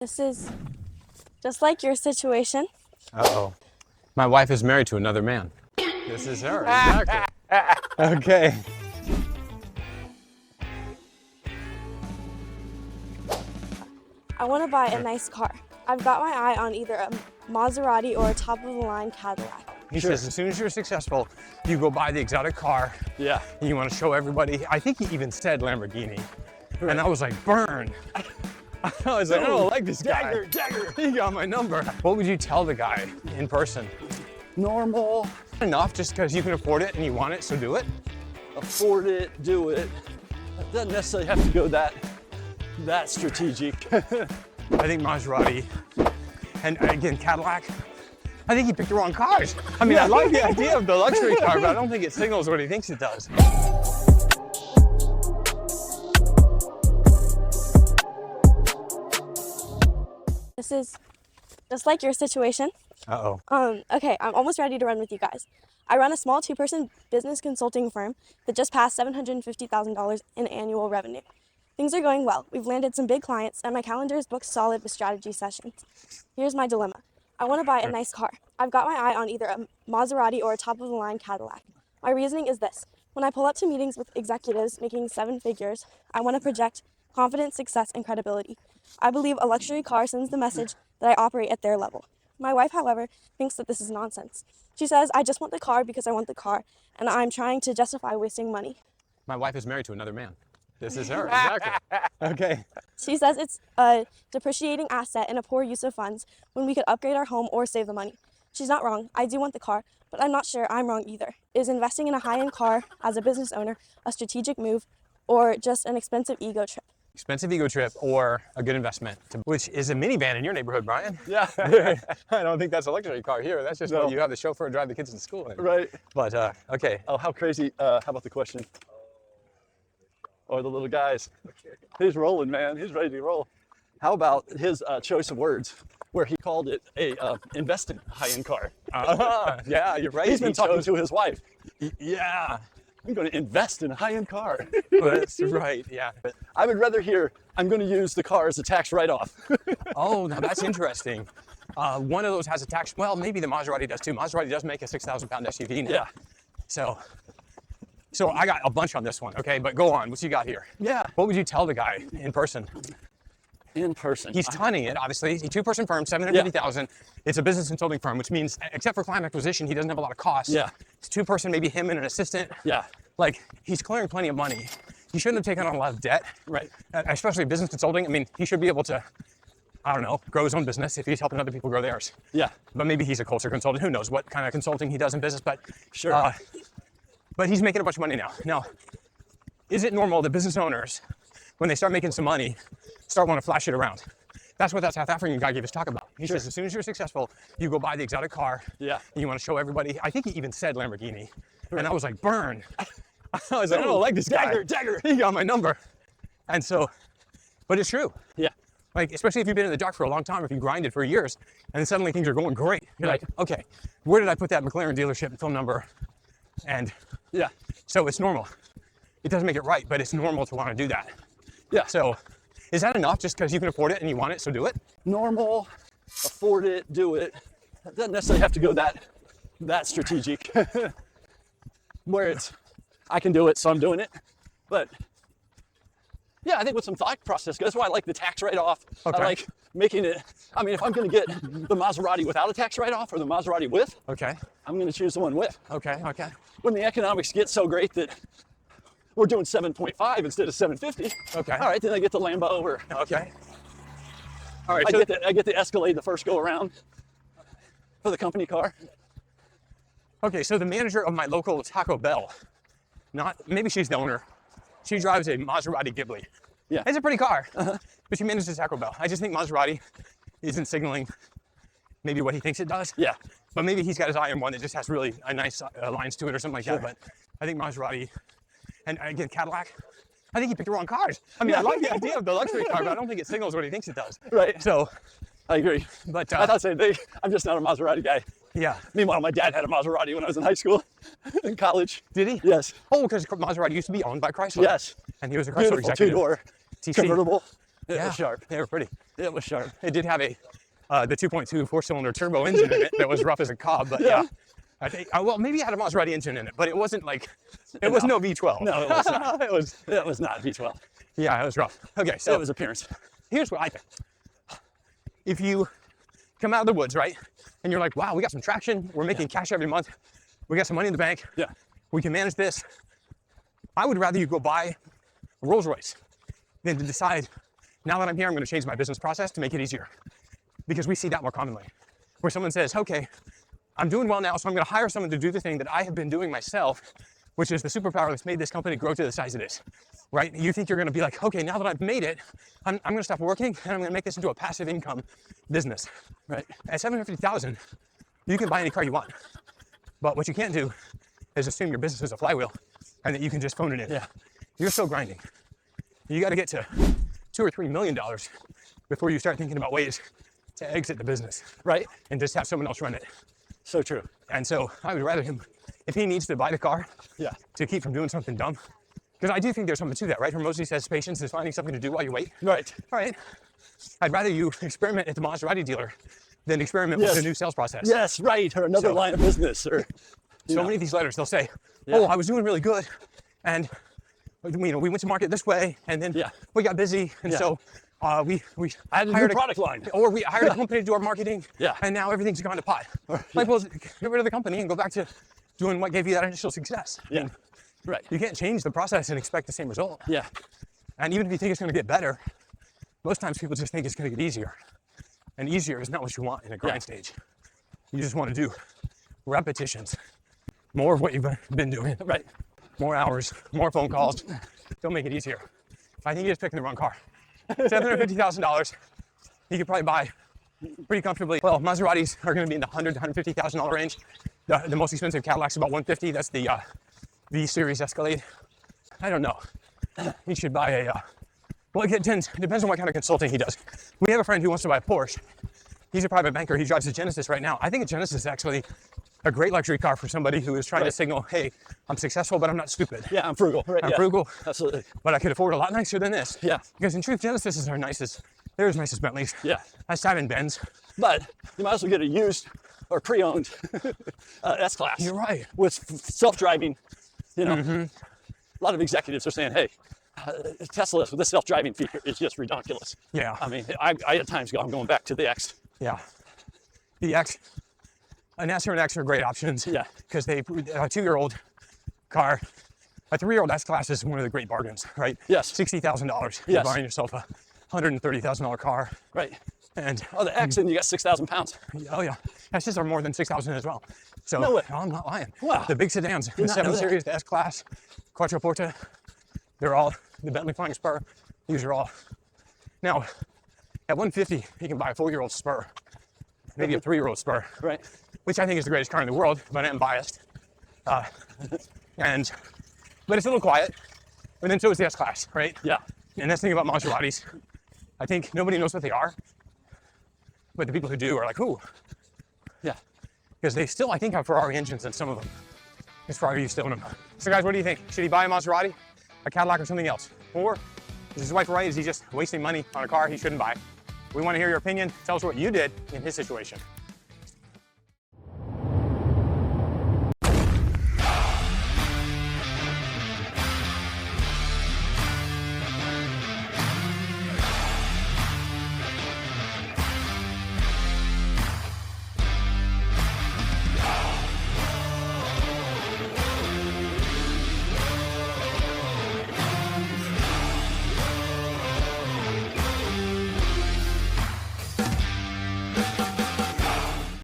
This is just like your situation. Uh-oh. My wife is married to another man. This is her, exactly. Okay. I want to buy a nice car. I've got my eye on either a Maserati or a top-of-the-line Cadillac. He says as soon as you're successful, you go buy the exotic car. Yeah. And you want to show everybody. I think he even said Lamborghini. Right. And I was like, burn. I was like, I don't like this guy. Dagger. He got my number. What would you tell the guy in person? Normal. Enough just because you can afford it and you want it, so do it? Afford it, do it. It doesn't necessarily have to go that strategic. I think Maserati, and again, Cadillac, I think he picked the wrong cars. I mean, I like the idea of the luxury car, but I don't think it signals what he thinks it does. This is just like your situation. Uh-oh. Okay, I'm almost ready to run with you guys. I run a small 2-person business consulting firm that just passed $750,000 in annual revenue. Things are going well. We've landed some big clients, and my calendar is booked solid with strategy sessions. Here's my dilemma. I want to buy a nice car. I've got my eye on either a Maserati or a top-of-the-line Cadillac. My reasoning is this. When I pull up to meetings with executives making 7 figures, I want to project confidence, success, and credibility. I believe a luxury car sends the message that I operate at their level. My wife, however, thinks that this is nonsense. She says, I just want the car because I want the car, and I'm trying to justify wasting money. My wife is married to another man. This is her, exactly. Okay. She says it's a depreciating asset and a poor use of funds when we could upgrade our home or save the money. She's not wrong. I do want the car, but I'm not sure I'm wrong either. Is investing in a high-end car as a business owner a strategic move or just an expensive ego trip? Expensive ego trip or a good investment, which is a minivan in your neighborhood, Brian. Yeah. I don't think that's a luxury car here. That's just what you have the chauffeur drive the kids to school in. Right. But, okay. Oh, how crazy. How about the question? Or the little guys. He's rolling, man. He's ready to roll. How about his choice of words, where he called it a invested high-end car? Yeah, you're right. He's been talking to his wife. Yeah. I'm going to invest in a high-end car. That's right, yeah. I would rather hear, I'm going to use the car as a tax write-off. Oh, now that's interesting. One of those has a tax, well, maybe the Maserati does too. Maserati does make a 6,000-pound SUV now. Yeah. So I got a bunch on this one, okay? But go on, what you got here? Yeah. What would you tell the guy in person? In person. He's tunning it, obviously. He's a 2-person firm, $750,000. It's a business consulting firm, which means, except for client acquisition, he doesn't have a lot of costs. Yeah. It's 2-person, maybe him and an assistant. Yeah. Like, he's clearing plenty of money. He shouldn't have taken on a lot of debt. Right. Especially business consulting. I mean, he should be able to, I don't know, grow his own business if he's helping other people grow theirs. Yeah. But maybe he's a culture consultant. Who knows what kind of consulting he does in business, but Sure. But he's making a bunch of money now. Now, is it normal that business owners, when they start making some money, start wanting to flash it around? That's what that South African guy gave his talk about. He says, as soon as you're successful, you go buy the exotic car. Yeah. And you want to show everybody. I think he even said Lamborghini. And I was like, burn. I was like, I don't like this guy. Dagger. He got my number. And so, but it's true. Yeah. Like, especially if you've been in the dark for a long time, if you grinded for years, and then suddenly things are going great. You're Right. like, okay, where did I put that McLaren dealership phone number? And Yeah. so it's normal. It doesn't make it right, but it's normal to want to do that. Yeah. So is that enough just because you can afford it and you want it, so do it? Normal, afford it, do it. It doesn't necessarily have to go that strategic. Where it's, I can do it, so I'm doing it. But yeah, I think with some thought process, that's why I like the tax write-off. Okay. I like making it, I mean, if I'm going to get the Maserati without a tax write-off or the Maserati with, Okay. I'm going to choose the one with. Okay. When the economics get so great that we're doing 7.5 instead of 750. Okay. All right, then I get the Lambo or Okay. All right. I get the Escalade the first go around for the company car. Okay, so the manager of my local Taco Bell, maybe she's the owner. She drives a Maserati Ghibli. Yeah. It's a pretty car, but she manages Taco Bell. I just think Maserati isn't signaling maybe what he thinks it does. Yeah. But maybe he's got his eye on one that just has really a nice lines to it or something like that. But I think Maserati, and again, Cadillac, I think he picked the wrong cars. I mean, I like the idea of the luxury car, but I don't think it signals what he thinks it does. Right. So, I agree. but I thought same thing. I'm just not a Maserati guy. yeah. Meanwhile, my dad had a Maserati when I was in high school, in college. Did he? Yes. Oh, because Maserati used to be owned by Chrysler. Yes. And he was a Chrysler Beautiful executive. two-door, TC. convertible. Yeah, Sharp. they were pretty. It was sharp. It did have a the 2.2 4-cylinder turbo engine in it that was rough as a cob, but yeah. I think, well, maybe it had a Maserati engine in it, but it wasn't like, it was no V12. No, it was not. it was not V12. Yeah, it was rough. Okay, so it was appearance. Here's what I think. If you come out of the woods, right, and you're like, wow, we got some traction, we're making cash every month, we got some money in the bank, we can manage this, I would rather you go buy a Rolls Royce than to decide, now that I'm here, I'm going to change my business process to make it easier. Because we see that more commonly, where someone says, okay, I'm doing well now, so I'm going to hire someone to do the thing that I have been doing myself, which is the superpower that's made this company grow to the size it is, right? You think you're going to be like, okay, now that I've made it, I'm going to stop working and I'm going to make this into a passive income business, right? At $750,000, you can buy any car you want. But what you can't do is assume your business is a flywheel and that you can just phone it in. Yeah. You're still grinding. You got to get to $2 or $3 million before you start thinking about ways to exit the business, right? And just have someone else run it. So true. And so I would rather him, if he needs to buy the car to keep from doing something dumb, because I do think there's something to that, right? Hormozy says patience is finding something to do while you wait. Right. All right. I'd rather you experiment at the Maserati dealer than experiment with a new sales process. Yes, right. Or another line of business. Or so many of these letters, they'll say, oh, I was doing really good. And we went to market this way and then we got busy. And so we I had a hired new product line. Or we hired a company to do our marketing. Yeah. And now everything's gone to pot. Like, well, get rid of the company and go back to doing what gave you that initial success. Yeah. Right. You can't change the process and expect the same result. Yeah. And even if you think it's going to get better, most times people just think it's going to get easier. And easier is not what you want in a grind stage. You just want to do repetitions, more of what you've been doing. Right. More hours, more phone calls. Don't make it easier. I think you're just picking the wrong car. $750,000, you could probably buy pretty comfortably. Well, Maseratis are going to be in the $100,000 to $150,000 range. The most expensive Cadillac's about $150,000. That's the V-Series Escalade. I don't know. He should buy a, well, it depends on what kind of consulting he does. We have a friend who wants to buy a Porsche. He's a private banker. He drives a Genesis right now. I think a Genesis is actually a great luxury car for somebody who is trying to signal, hey, I'm successful, but I'm not stupid. Yeah, I'm frugal. Right. I'm frugal. Absolutely. But I could afford a lot nicer than this. Yeah. Because in truth, Genesises are nicest. They're as nice as Bentleys. Yeah. Nice to have in Benz. But you might as well get a used or pre-owned S-Class. You're right. With self-driving, a lot of executives are saying, hey, Tesla with the self-driving feature is just ridiculous. Yeah. I mean, I at times I'm going back to the X. Yeah. The X, an S or an X are great options. Yeah. Because a 2-year-old car, a 3-year-old S-Class is one of the great bargains, right? Yes. $60,000. You're buying yourself a $130,000 car. Right. And the X, and you got 6,000 pounds. Oh yeah, S's are more than 6,000 as well. So no way. I'm not lying. Wow. The big sedans, the 7 Series, the S-Class, Quattroporta, they're all the Bentley Flying Spur. These are all. Now, at $150,000, you can buy a 4-year-old Spur, maybe a 3-year-old Spur, right? Which I think is the greatest car in the world, but I'm biased. But it's a little quiet. And then so is the S-Class, right? Yeah. And that's the thing about Maseratis. I think nobody knows what they are. But the people who do are like, ooh. Yeah. Because they still, I think, have Ferrari engines in some of them. Because Ferrari used to own them. So guys, what do you think? Should he buy a Maserati, a Cadillac, or something else? Or is his wife right? Is he just wasting money on a car he shouldn't buy? We want to hear your opinion. Tell us what you did in his situation.